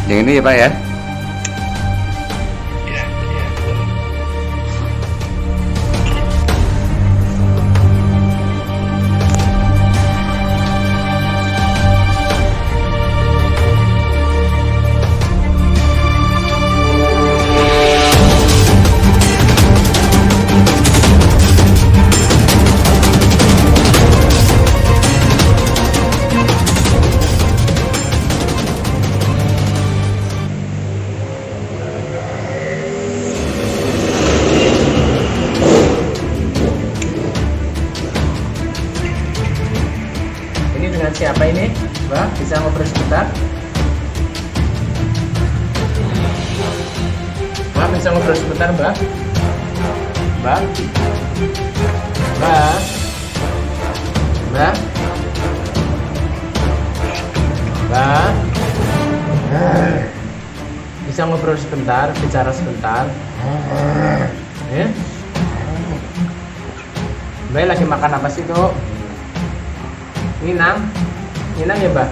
Yang ini ya Pak ya. Iya, iya, boleh. Ini dengan siapa ini? Mbak, bisa ngobrol sebentar? Mbak, bisa ngobrol sebentar, Mbak? Mbak? Mbak? Mbak? Mbak? Bisa ngobrol sebentar, bicara sebentar? Ya? Mbak lagi makan apa sih, Dok? Minang? Minang ya, Mbak?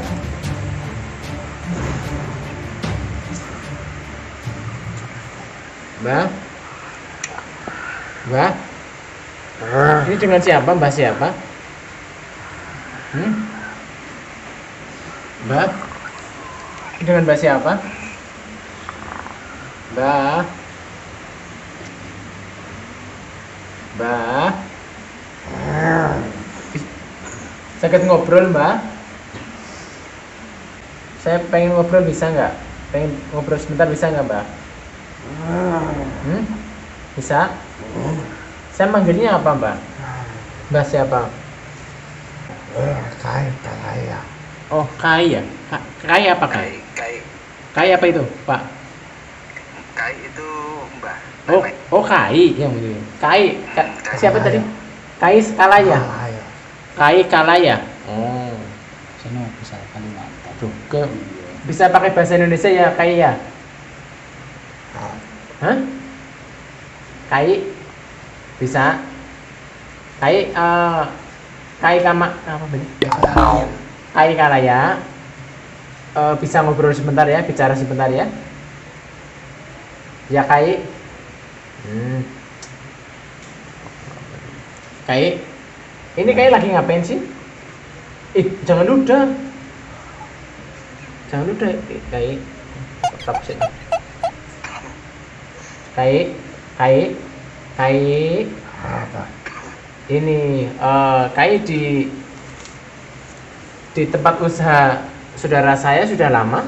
Mbak? Mbak? Ini dengan siapa? Mbak siapa? Mbak? Ini dengan Mbak siapa? Mbak? Mbak? Sakit ngobrol, Mbak? Saya pengen ngobrol, bisa nggak? Pengen ngobrol sebentar, bisa nggak, Mbak? Bisa? Saya manggilnya apa, Mbak? Mbak siapa? Kaya. Oh, Kai ya? Kai apa, Kai? Kai, Kai apa itu, Pak? Kai itu Mbah. Oh, Nenek. oh Kai yang itu. Kai, Kai. siapa tadi? Kai Skalaya. Kaya. Kai Kalaya. Oh, Sana bisa Kalimantan. tuh bisa pakai bahasa Indonesia ya, Kai ya? Hah? Kai bisa? Kai Kai Kama apa tadi? Kai Kalaya. Bisa ngobrol sebentar ya, bicara sebentar ya. Ya Kai. Kai, ini Kai lagi ngapain sih? Jangan luda. Jangan luda, Kai. Tetap sih. Kai. Ini Kai di tempat usaha saudara saya sudah lama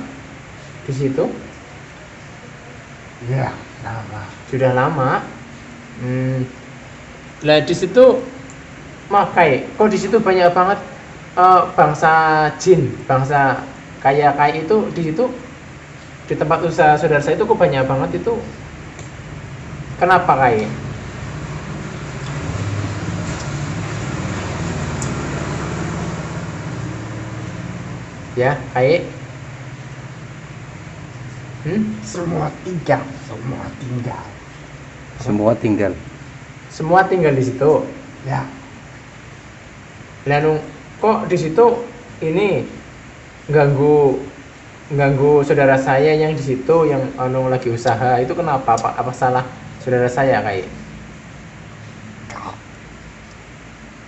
di situ. Iya, lama. Sudah lama. Lah di situ, maaf Kai, kok di situ banyak banget bangsa jin, bangsa kayak itu di situ di tempat usaha saudara saya itu kok banyak banget itu. Kenapa Kai? Ya, Kai. Semua tinggal. Semua tinggal. Semua tinggal di situ. Ya, Lalu kok di situ ini ganggu saudara saya yang di situ yang lagi usaha itu kenapa? Apa salah saudara saya Kai?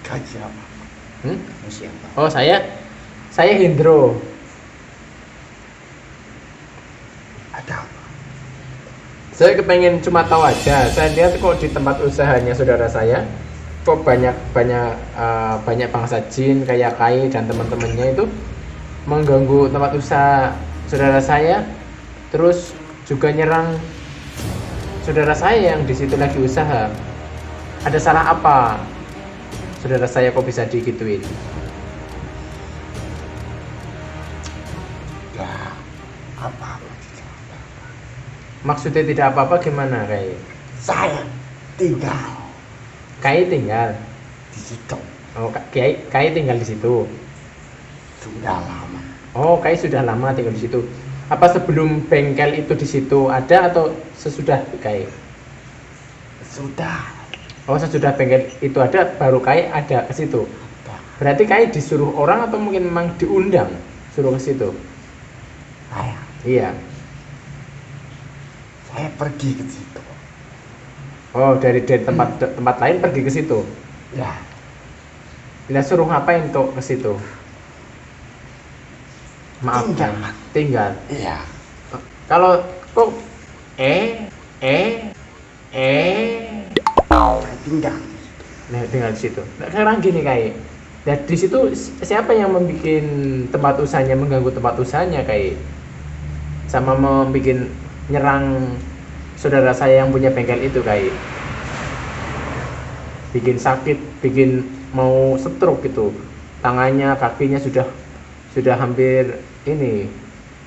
kaya siapa? Siapa? Oh saya Hendro. Ada apa? Saya kepengen cuma tahu aja. Saya lihat kok di tempat usahanya saudara saya kok banyak bangsa jin kayak Kai dan teman-temannya itu mengganggu tempat usaha saudara saya, terus juga nyerang saudara saya yang di situ lagi usaha. Ada salah apa? Saudara saya kok bisa digituin? Ya, apa-apa tidak. Maksudnya tidak apa-apa gimana Kai? Saya tinggal Kai tinggal. di situ Oh, Kai tinggal di situ. sudah lama. Oh, Kai sudah lama tinggal di situ. Apa sebelum bengkel itu di situ ada atau sesudah Kai? Sudah. Oh, sesudah bengkel itu ada baru Kai ada ke situ. Berarti Kai disuruh orang atau mungkin memang diundang suruh ke situ? Saya Iya. Saya pergi ke situ. Oh, dari tempat lain pergi ke situ. Ya, Lah suruh ngapain tuh ke situ? Maaf, Tinggal. Kang. Tinggal. iya. Kalau kok Saya tinggal. nah, tinggal di situ. Nah, sekarang gini kayak, nah di situ siapa yang membuat tempat usahanya, mengganggu tempat usahanya kayak, sama membuat nyerang saudara saya yang punya bengkel itu kayak, bikin sakit, bikin mau stroke gitu, tangannya, kakinya sudah hampir ini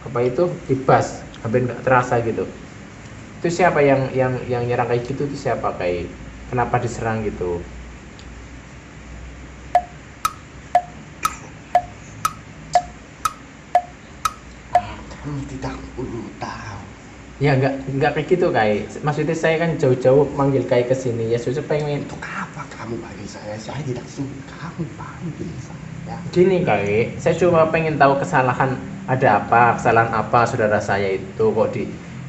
apa itu ibas, hampir nggak terasa gitu. Itu siapa yang nyerang kayak gitu? Itu siapa kayak, kenapa diserang gitu? Kamu tidak perlu tahu. Ya nggak kayak gitu kayak, maksudnya saya kan jauh-jauh manggil kayak ke sini ya sudah pengen Untuk apa kamu panggil saya? Saya tidak suka kamu panggil saya. gini kayak, saya cuma pengen tahu kesalahan kesalahan apa saudara saya itu kok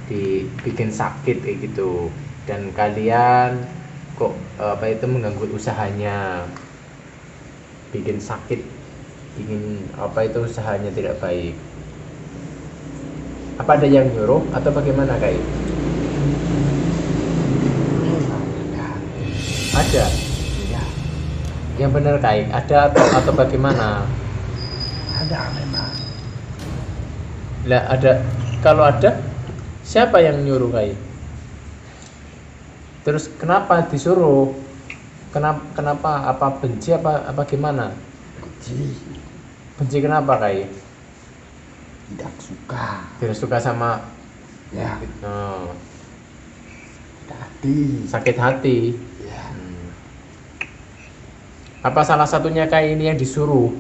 dibikin sakit kayak gitu, dan kalian kok apa itu mengganggu usahanya, bikin sakit, bikin apa itu usahanya tidak baik. Apa ada yang nyuruh atau bagaimana kayak? Ada Ya, yang benar kayak, ada atau bagaimana? ada memang. Lah ada, kalau ada siapa yang nyuruh kayak? Terus kenapa disuruh? Kenapa apa benci apa gimana? Benci, Benci kenapa kayak? tidak suka. Tidak suka sama Ya, oh, hati. sakit hati. Ya, Apa salah satunya kayak ini yang disuruh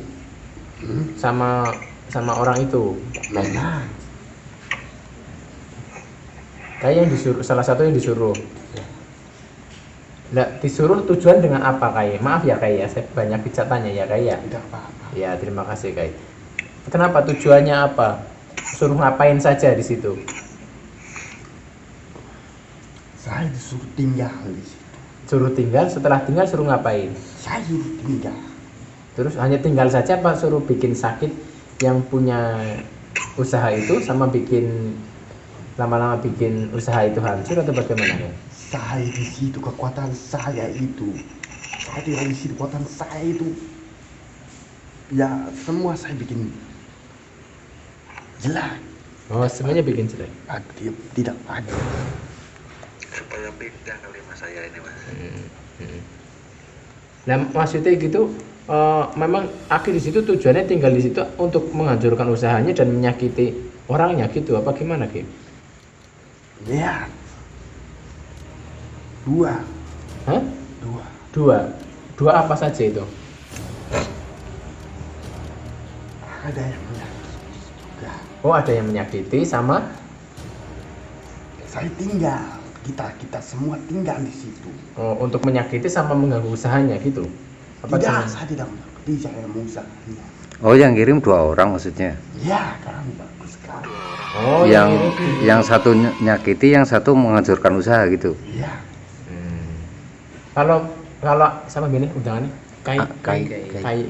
hmm, sama orang itu? memang. Kayak yang disuruh, salah satu yang disuruh. Nah, disuruh tujuan dengan apa kayak? Maaf ya kayak ya, saya banyak bicara tanya ya kayak ya. Tidak apa-apa. Ya, terima kasih kayak. Kenapa, tujuannya apa? Suruh ngapain saja di situ? Saya disuruh tinggal di situ. Suruh tinggal, setelah tinggal suruh ngapain? Saya suruh tinggal. Terus hanya tinggal saja apa suruh bikin sakit yang punya usaha itu, sama bikin lama-lama bikin usaha itu hancur atau bagaimana ya? Saya di situ, kekuatan saya itu. Saya tinggal di situ, kekuatan saya itu. Ya, semua saya bikin jelek. Oh, semuanya bikin jelek. Tidak ada. supaya pindah kali mas saya ini mas. Nah, maksudnya gitu, memang akhir di situ tujuannya tinggal di situ untuk menghancurkan usahanya dan menyakiti orangnya gitu, apa gimana Kim? Ya, dua. Hah? Dua apa saja itu? Ada yang menyakiti juga. Oh, ada yang menyakiti sama. Saya tinggal. Kita semua tinggal di situ. Oh, untuk menyakiti sama mengganggu usahanya gitu? Apa Tidak, cuman- saya tidak mengerti saya usahanya. Oh, yang kirim 2 orang maksudnya. Ya, kamu bagus sekali. Oh, yang satu nyakiti, yang satu menghancurkan usaha gitu. Ya, Kalau sama gini undangannya kai. Kai.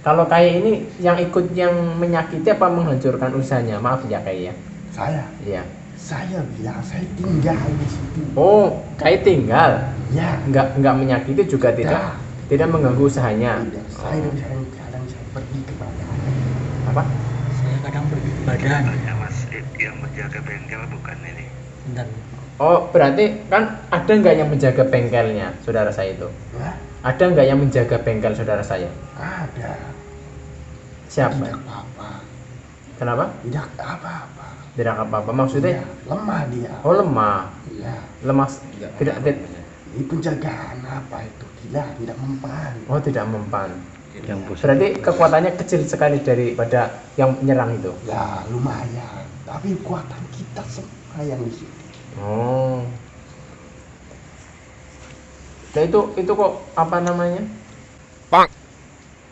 Kalau kai ini yang ikut yang menyakiti apa menghancurkan usahanya? Maaf ya kai ya. saya bilang saya tinggal di situ. Oh, kai tinggal, Ya, nggak menyakiti juga tidak mengganggu usahanya. tidak. Saya kadang saya pergi ke badan. Apa? Saya kadang pergi ke badan Ya mas, yang menjaga bengkel bukan ini. dan Oh, berarti kan ada nggak yang menjaga bengkelnya saudara saya itu? Hah? Ada nggak yang menjaga bengkel saudara saya? Ada. Siapa? Tidak apa-apa. Kenapa? Tidak apa-apa. Tidak apa-apa. Maksudnya? Ya, lemah dia. Oh, lemah. Ya, Lemah. Tidak. ini penjagaan apa itu? Tidak mempan. Oh, tidak mempan. Yang positif. Berarti kekuatannya kecil sekali daripada yang menyerang itu. Ya, lumayan. Tapi kekuatan kita semua yang di situ. Oh. Nah, itu kok apa namanya?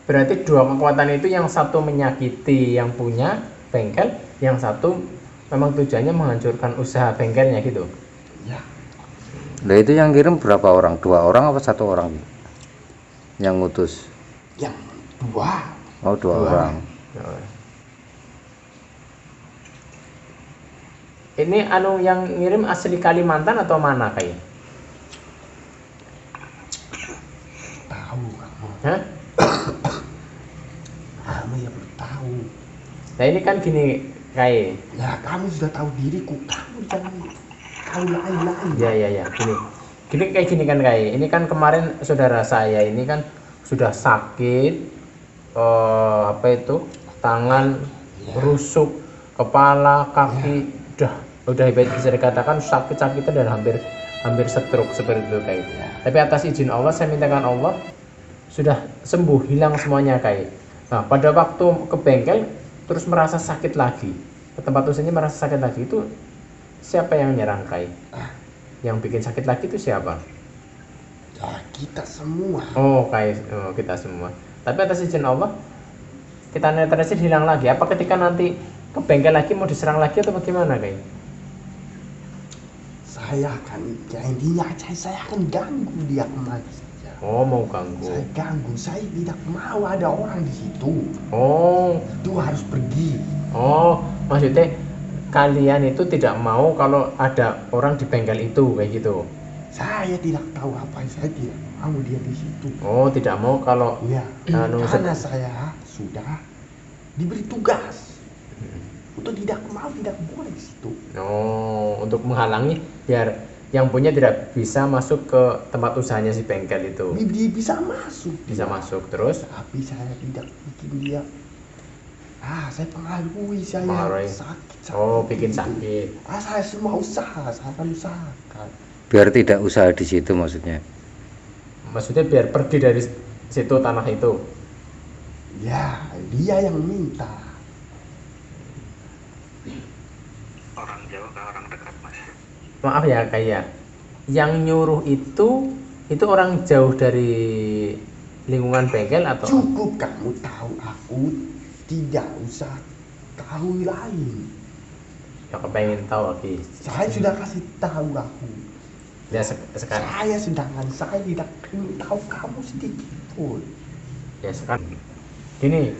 Berarti dua kekuatan itu, yang satu menyakiti yang punya bengkel, yang satu memang tujuannya menghancurkan usaha bengkelnya gitu. Ya, Lah itu yang kirim berapa orang? 2 orang apa 1 orang? Yang ngutus? yang dua. Oh, 2 orang. Oh. Ini anu yang ngirim asli Kalimantan atau mana kayak? Tahu kamu. Hah? Kamu ya belum tahu. Nah ini kan gini kayak. Ya kamu sudah tahu diriku. Kamu jangan tahu lain-lain. Ya, gini. Gini kayak gini kan kayak. Ini kan kemarin saudara saya ini kan sudah sakit, apa itu, tangan rusuk, kepala, kaki, udah bisa dikatakan sakit-sakitan dan hampir stroke seperti itu kayak. Tapi atas izin Allah saya mintakan Allah sudah sembuh, hilang semuanya kayak. Nah pada waktu ke bengkel terus merasa sakit lagi, ke tempat usahanya merasa sakit lagi, itu siapa yang nyerang kayak? Yang bikin sakit lagi itu siapa? Ya kita semua. Oh kayak kita semua. Tapi atas izin Allah kita netralisir, hilang lagi. Apa ketika nanti ke bengkel lagi mau diserang lagi atau bagaimana kayak? Saya akan, ya intinya saya akan ganggu dia kemana saja. Oh mau ganggu. Saya ganggu, saya tidak mau ada orang di situ. Oh Itu harus pergi. maksudnya kalian itu tidak mau kalau ada orang di bengkel itu kayak gitu. Saya tidak tahu apa, saya tidak mau dia di situ. Oh tidak mau kalau Ya, anu, karena saya sudah diberi tugas untuk tidak boleh di situ. untuk menghalangi biar yang punya tidak bisa masuk ke tempat usahanya si bengkel itu. Dia bisa masuk. Bisa masuk terus. Tapi saya tidak bikin dia. Saya pengaruhi saya Pengaruhi. sakit. Bikin gitu. sakit. Saya semua usaha, saya akan usahakan. Biar tidak usaha di situ maksudnya. Maksudnya biar pergi dari situ tanah itu. Ya, dia yang minta. Orang jauh ke orang dekat, Mas. Maaf ya kayak yang nyuruh itu orang jauh dari lingkungan bengkel atau? Cukup kamu tahu aku, tidak usah tahu lain. Ya kepengen tahu lagi. Saya sudah kasih tahu aku. Ya sekarang. Sedangkan saya tidak ingin tahu kamu sedikit pun. Ya sekarang. Gini,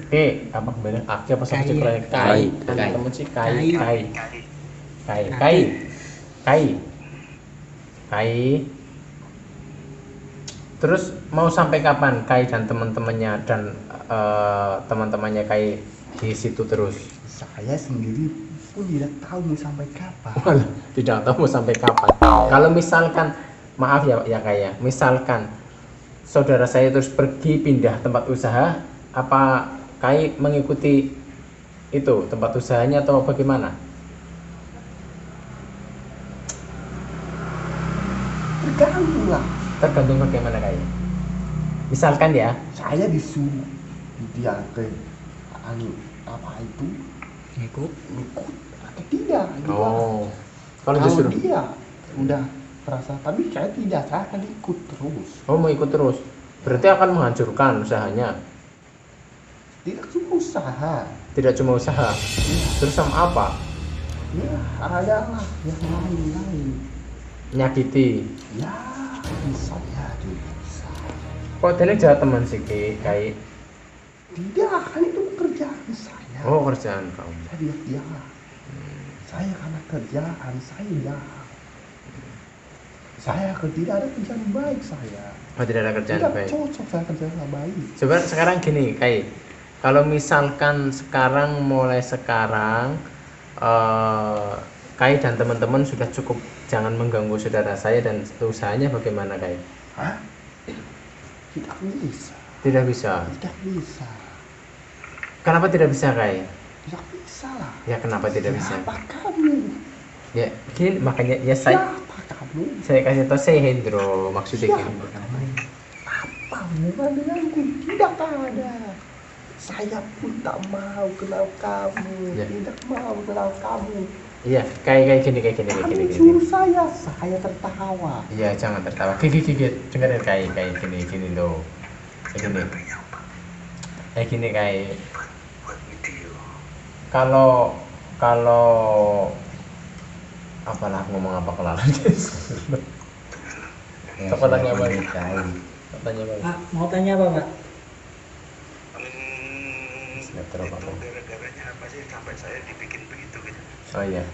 apa kembali? Aki apa sama Kai. Kai. Kai. Temen si Kai. Kai. Terus mau sampai kapan Kai dan teman-temannya dan teman-temannya Kai di situ terus? Saya sendiri pun tidak tahu mau sampai kapan. Tidak tahu mau sampai kapan. Kalau misalkan, maaf ya Kai, misalkan saudara saya terus pergi pindah tempat usaha, apa Kai mengikuti itu tempat usahanya atau bagaimana? Terganggu lah. Tergantung bagaimana Kai. Misalkan ya, Saya disuruh dia ke apa itu Ngikut. ikut atau tidak. Gitu. Kalau Kalau disuruh, dia udah merasa, tapi saya tidak, saya akan ikut terus. mau ikut terus, berarti akan menghancurkan usahanya. Tidak cuma usaha. Tidak cuma usaha, terus sama apa? Ya adalah yang lain-lain. Nyakiti. Ya bisa jadi bisa. Kok dia jahat teman sih Kai? Tidak, kan itu pekerjaan saya. Oh kerjaan kamu. Saya tidak jahat. Saya karena kerjaan saya. Saya tidak ada kerjaan baik saya. Oh tidak ada kerjaan Tidak baik. cocok saya kerjaan baik. Coba sekarang gini Kai, kalau misalkan mulai sekarang Kai dan teman-teman sudah cukup, jangan mengganggu saudara saya dan usahanya, bagaimana Kai? Hah? Tidak bisa. Tidak bisa. Tidak bisa. Kenapa tidak bisa Kai? Tidak bisa lah. Ya kenapa tidak bisa? Siapa kamu? Ya gini, makanya ya saya Siapa kamu? kasih tau saya Hendro, maksudnya Siapa gini. kamu? Apa hubungan denganku? Tidak ada. Saya pun tak mau kenal kamu. Ya. Tidak mau kenal kamu. Iya, kayak gini. Kamu suruh saya tertawa. Iya, jangan tertawa. Gigit. Dengerin kayak gini loh. Kayak gini. Buat video. Kalau Apalah ngomong apa kelaran guys. Apa tanya apa? Tanya apa? Pak, mau tanya apa Pak? Sinetron apa? Itu gara-garanya apa sih sampai saya dibikin begitu gitu? Oh iya.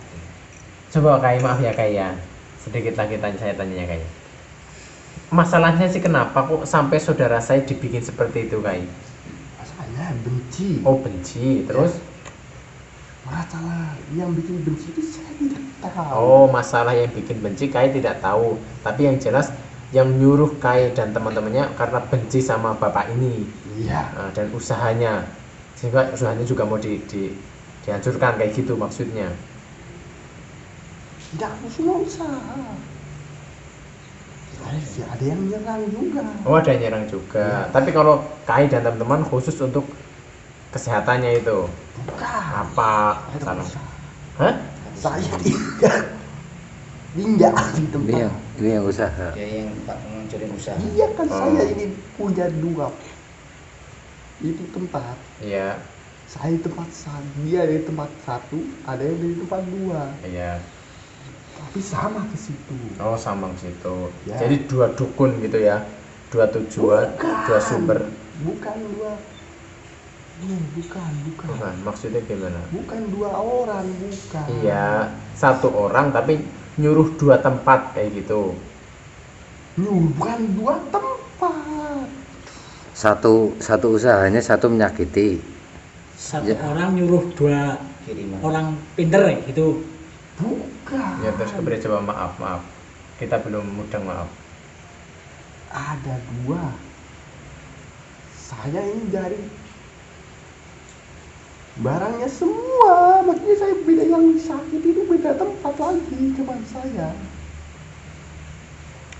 Coba Kai, maaf ya Kai ya. Sedikit lagi saya tanya Kai. Masalahnya sih kenapa kok sampai saudara saya dibikin seperti itu Kai? Saya benci. Oh benci, terus? Masalah yang bikin benci itu saya tidak tahu. Oh masalah yang bikin benci Kai tidak tahu. Tapi yang jelas yang nyuruh Kai dan teman-temannya karena benci sama bapak ini. Iya. Nah, dan usahanya. Sehingga usahanya juga mau dihancurkan kayak gitu maksudnya. Tidak semua usaha. Ada yang nyerang juga. Oh ada yang nyerang juga. Tapi kalau Kai dan teman-teman khusus untuk kesehatannya itu Bukan. apa? Saya Salam. usaha. Hah? Saya tidak di tempat. Ini yang usaha. Dia yang Pak ngancurin usaha. Iya kan Oh. saya ini punya dua itu tempat. Iya, Saya di tempat satu, dia di tempat satu, ada yang di tempat dua. iya. Tapi sama ke situ. Oh sama ke situ. Ya. Jadi dua dukun gitu ya, dua tujuan, dua sumber. Bukan dua. Bukan. Bukan, maksudnya gimana? Bukan dua orang, bukan. Iya, satu orang tapi nyuruh dua tempat kayak gitu. Bukan dua tempat. Satu usahanya satu menyakiti. Satu Ya. orang nyuruh dua Kiriman. orang pinter gitu. Bukan. Ya terus kemudian coba maaf. Kita belum mudeng maaf. Ada dua. Saya ini dari barangnya semua. Maksudnya saya beda yang sakit itu beda tempat lagi cuman saya.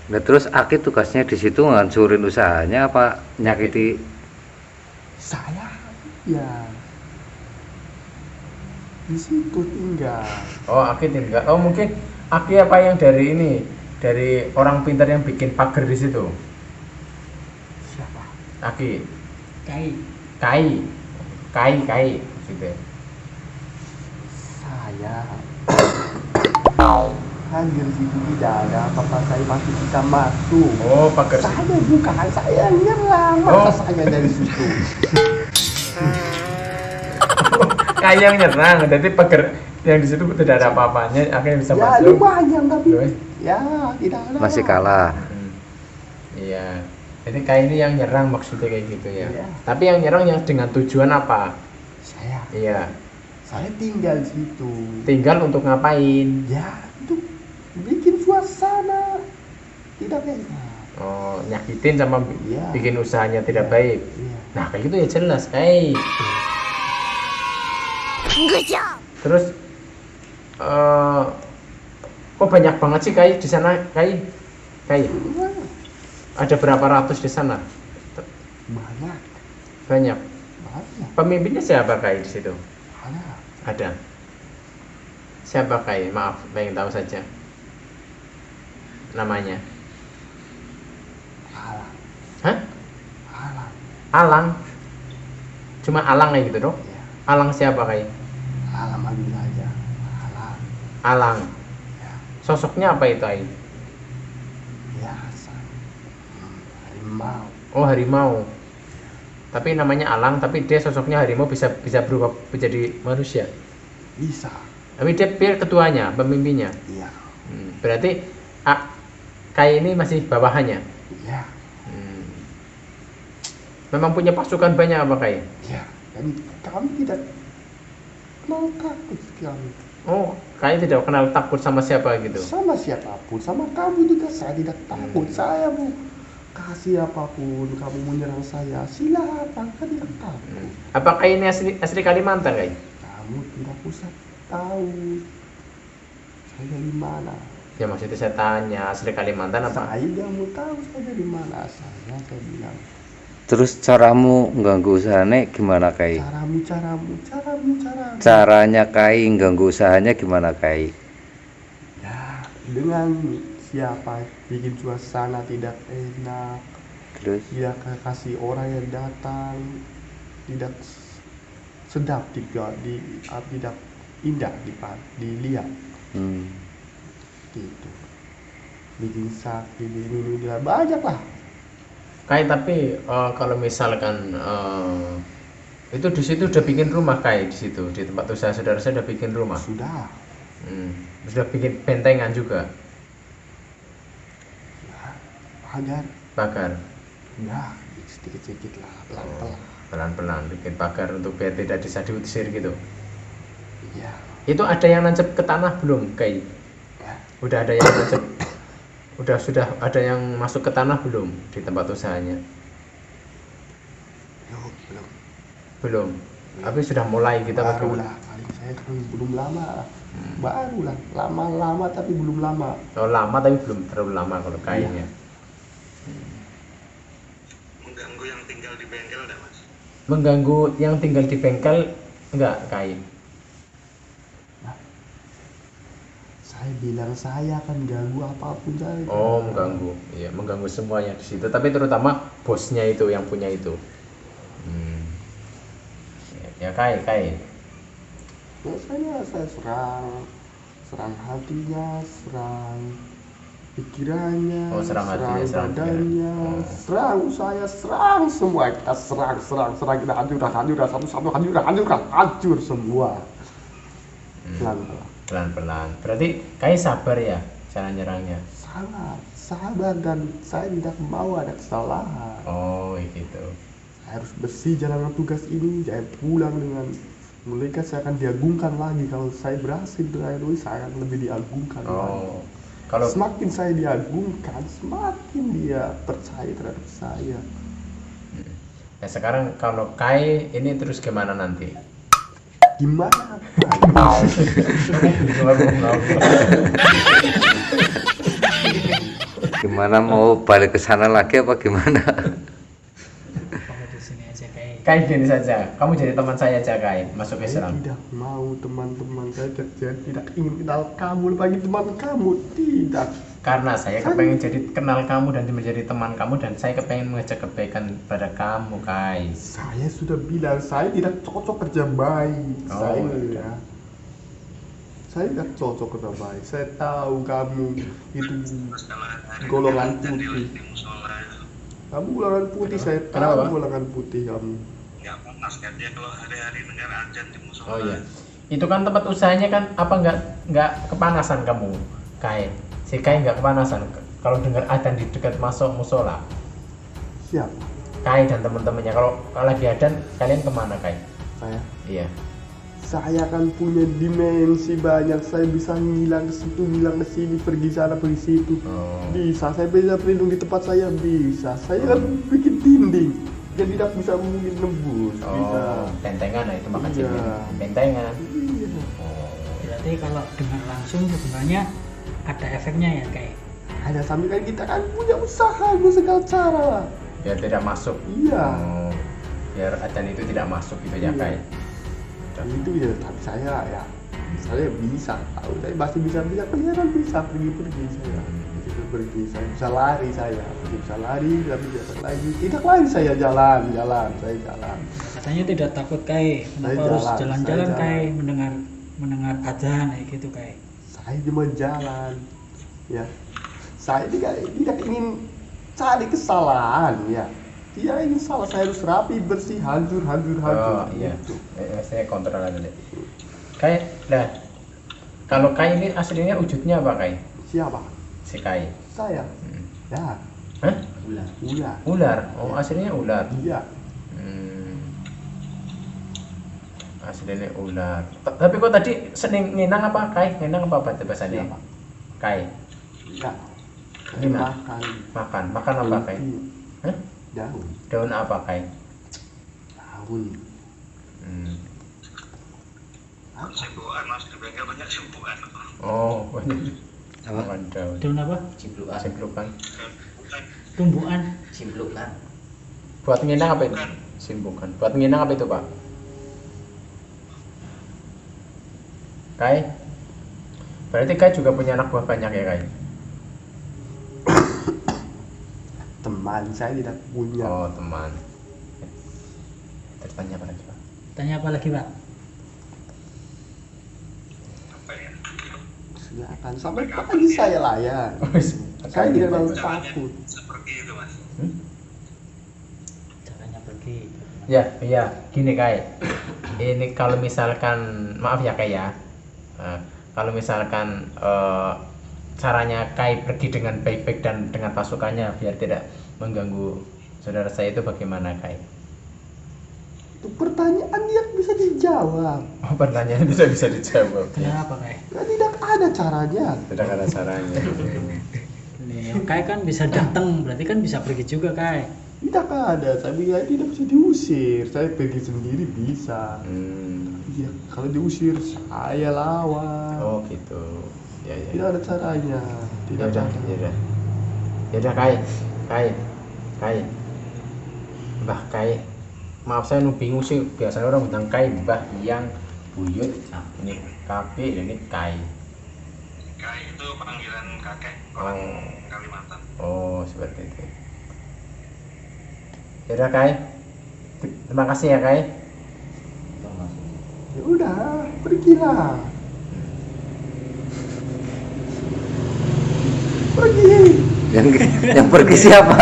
Nah, terus Aki tugasnya di situ ngancurin usahanya apa nyakiti? Saya ya di situ tinggal. Oh Aki tinggal. Oh mungkin Aki apa yang dari ini, dari orang pintar yang bikin pagar di situ? Siapa? Aki, Kai. Kai, gitu. Saya hadir situ tidak ada apa-apa, saya masih bisa masuk. Oh pagar. Saya bukan, saya nyerang. Oh. Masa saya dari situ? Kai yang nyerang, jadi pagar yang di situ tidak ada apa-apanya, akhirnya bisa Ya masuk. lumayan tapi Terus? ya tidak ada. Masih kalah. Iya. Jadi Kai ini yang nyerang maksudnya kayak gitu ya. Iya. Tapi yang nyerang yang dengan tujuan apa? Saya Iya. tinggal di situ. Tinggal untuk ngapain? Ya itu bikin suasana tidak enak. Oh, nyakitin sama Iya. bikin usahanya tidak baik. Iya. Nah, kayak gitu ya jelas, Kai. Terus kok banyak banget sih Kai di sana, Kai? Ada berapa ratus di sana? Banyak. Banyak. Pemimpinnya siapa Kai di situ? Banyak. Ada. Siapa Kai? Maaf, pengen tahu saja. Namanya. Alang. Hah? Alang. Alang. Cuma Alang kayak gitu dong? Ya. Alang siapa Kai? Alang ambil aja. Alang. Alang. Ya. Sosoknya apa itu Kai? Biasa. Harimau. Oh, harimau. Tapi namanya Alang, tapi dia sosoknya harimau bisa berubah menjadi manusia. Bisa. Tapi dia ketuanya, pemimpinnya. Iya. Berarti Kai ini masih bawahannya. Iya. Memang punya pasukan banyak apa Kai? Iya. Dan kami tidak mau takut kami. Oh, Kai tidak kenal takut sama siapa gitu. Sama siapapun, sama kamu juga saya tidak takut. Saya mau kasih apapun, kamu menyerang saya, silakan, saya tidak takut. Apakah ini asli Kalimantan Kai? Kamu tidak usah tahu saya dari mana. Ya maksudnya saya tanya asli Kalimantan apa? Saya tidak mau tahu saya dari mana asalnya, saya bilang. Terus caramu ganggu usahanya gimana Kai? Caramu. Caranya Kai ganggu usahanya gimana Kai? Ya, dengan siapa bikin suasana tidak enak, Terus tidak kasih orang yang datang, tidak sedap tidak indah dilihat. gitu, bikin sakit ini banyak lah. Kai, tapi kalau misalkan itu di situ udah bikin rumah Kai, di situ di tempat usaha saudara saya udah bikin rumah. Sudah Sudah bikin bentengan juga, pagar pagar. ya sedikit-sedikit lah, pelan-pelan. Pelan-pelan bikin pagar untuk biar tidak bisa diusir gitu. Iya Itu ada yang nancep ke tanah belum Kai? ya. Udah ada yang nancep, sudah ada yang masuk ke tanah belum di tempat usahanya? Belum Belum. Tapi sudah mulai kita baru lah, paling saya kan belum lama. Baru lah, lama-lama tapi belum lama. Oh, lama tapi belum terlalu lama kalau kainnya. Mengganggu yang tinggal di bengkel enggak, Mas? Mengganggu yang tinggal di bengkel enggak kain? Saya bilang saya akan ganggu apapun saya. Oh, mengganggu. Iya, mengganggu semuanya di situ. Tapi terutama bosnya itu yang punya itu. Ya kai. Biasanya saya serang hatinya, serang pikirannya, Oh, serang hatinya, serang badannya, pikiran. Oh. serang saya, serang semua. Kita serang kita hancur semua. Pelan-pelan. Berarti kai sabar ya cara nyerangnya. Sangat sabar dan saya tidak mau ada kesalahan. Oh, gitu. Saya harus bersih jalankan tugas ini. Saya pulang dengan mereka, saya akan diagungkan lagi. Kalau saya berhasil dengan itu, saya akan lebih diagungkan lagi. Oh. Kalau Semakin saya diagungkan, semakin dia percaya terhadap saya. ya sekarang kalau kai ini terus gimana nanti? Gimana? Gimana, mau balik ke sana lagi apa gimana? Pokoknya di sini aja kayak Kai gini saja, kamu jadi teman saya aja Kai, masuk Saya Islam. tidak mau teman-teman saya tidak ingin kenal kamu bagi teman kamu, tidak. Karena saya kepengen jadi kenal kamu dan menjadi teman kamu, dan saya kepengen mengajak kebaikan pada kamu Kai. Saya sudah bilang saya tidak cocok kerja baik. Oh, Saya tidak cocok kerja baik. Saya tahu kamu itu Masalah hari golongan dan putih. di musola itu Kamu golongan putih, saya Kenapa, tahu Pak? golongan putih kamu. nggak panas kan dia kalau hari-hari dengar azan di musola. Oh iya, itu kan tempat usahanya kan apa nggak kepanasan kamu Kai? Si Kai nggak kepanasan kalau dengar adzan di dekat masuk musola. Siap, Kai dan teman-temannya kalau lagi adzan kalian kemana Kai? saya. Iya. Saya akan punya dimensi banyak. Saya bisa ngilang ke situ, ngilang ke sini, pergi sana, pergi situ. Oh. Bisa, saya bisa berlindung di tempat saya, bisa. Saya kan bikin dinding, dia tidak bisa mungkin nembus. Bisa. Oh, bentengan itu makan Iya. bentengan. Iya. Oh. berarti kalau dengar langsung sebenarnya ada efeknya ya kayak Ada sambil kan kita kan punya usaha, segala cara. Biar tidak masuk. Iya. Oh, biar adzan itu tidak masuk gitu ya Iya. Kai. Itu ya, tapi saya bisa tahu, saya masih bisa kelihatan bisa pergi saya. Bisa pergi, saya bisa lari, tapi tidak lagi. Tidak lagi saya jalan. katanya tidak takut kayak kenapa Saya harus jalan, jalan-jalan saya kayak mendengar adzan kayak gitu kayak Saya cuma jalan, ya. Saya tidak ingin cari kesalahan, ya. Dia ingin salah, saya harus rapi, bersih, hancur. Oh iya. Gitu. Saya kontrol aja deh. Kai, nah kalau Kai ini aslinya wujudnya apa Kai? Siapa? Si Kai. Saya. Ya, Hah? ular. Ular. Oh, aslinya ular. Iya. Aslinya ular. Tapi kok tadi seneng ngenang apa Kai? Ngenang apa bahasanya? Siapa? Kai. Ya. Saya Gimana? Makan apa Kai? Roti, Hah? daun. Daun apa Kai? Simpuan mas di bengkel banyak simpuan. Oh, banyak. Apa? Makan daun. daun apa Ciplukan. Simplukan. tumbuhan Ciplukan. Buat ngenang apa itu? Simpukan. Buat ngenang apa itu Pak? Kai? Berarti Kai juga punya anak buah banyak ya Kai? Teman saya tidak punya. Oh, teman. Tanya apa lagi Pak? tanya apa lagi Pak Apa ya? silakan sampai pagi saya layan. Saya tidak terlalu takut. Seperti itu mas. Caranya pergi. Ya, iya, gini Kai. Ini kalau misalkan, maaf ya Kai ya. Kalau misalkan caranya Kai pergi dengan baik-baik dan dengan pasukannya biar tidak mengganggu saudara saya itu bagaimana Kai? Itu pertanyaan yang bisa dijawab. Oh, pertanyaan bisa dijawab. Kenapa kayak? Ya, tidak ada caranya. Tidak ada caranya. Nih, kayak kan bisa datang, berarti kan bisa pergi juga kayak. Tidak ada. Saya bilang tidak bisa diusir. Saya pergi sendiri bisa. Iya, kalau diusir saya lawan. Oh gitu. Ya ya. Tidak ada caranya. Tidak Ya ada. udah. Ya udah Kai. Mbah Kai. Maaf saya nu bingung sih, biasanya orang bilang Kai, Mbah, Yang, Buyut, nah, ini KB, ini Kai. Kai itu panggilan kakek Oh. orang Kalimantan. Oh, seperti itu. Ya udah Kai. Terima kasih ya Kai. Ya udah, pergilah. Pergi. Yang pergi siapa?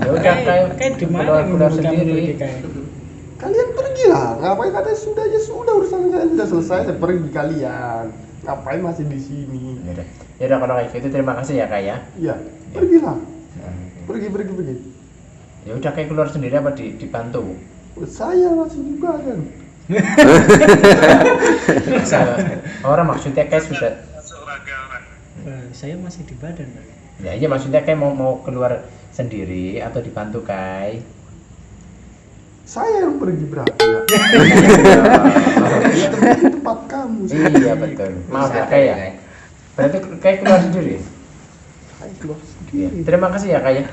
Ya udah Kai. Kayak di mana Keluar menurut kamu sendiri. pergi kayak? Kalian pergilah. Ngapain katanya sudah ya sudah urusan saya sudah selesai. Saya pergi kalian. Ngapain masih di sini? Ya udah kalau kayak gitu terima kasih ya Kai ya. Iya, pergilah. Pergi. Ya udah Kai keluar sendiri apa dibantu? Saya masih di badan. Orang maksudnya Kai sudah. Seorang orang. Saya masih di badan. Pak. Ya iya maksudnya Kai mau keluar sendiri atau dibantu Kai? Saya yang pergi berarti ya. Ya, di tempat kamu. Iya betul. Maaf ya Kai ya. Berarti Kai keluar sendiri. Saya keluar Iya. sendiri. Terima kasih ya Kai ya.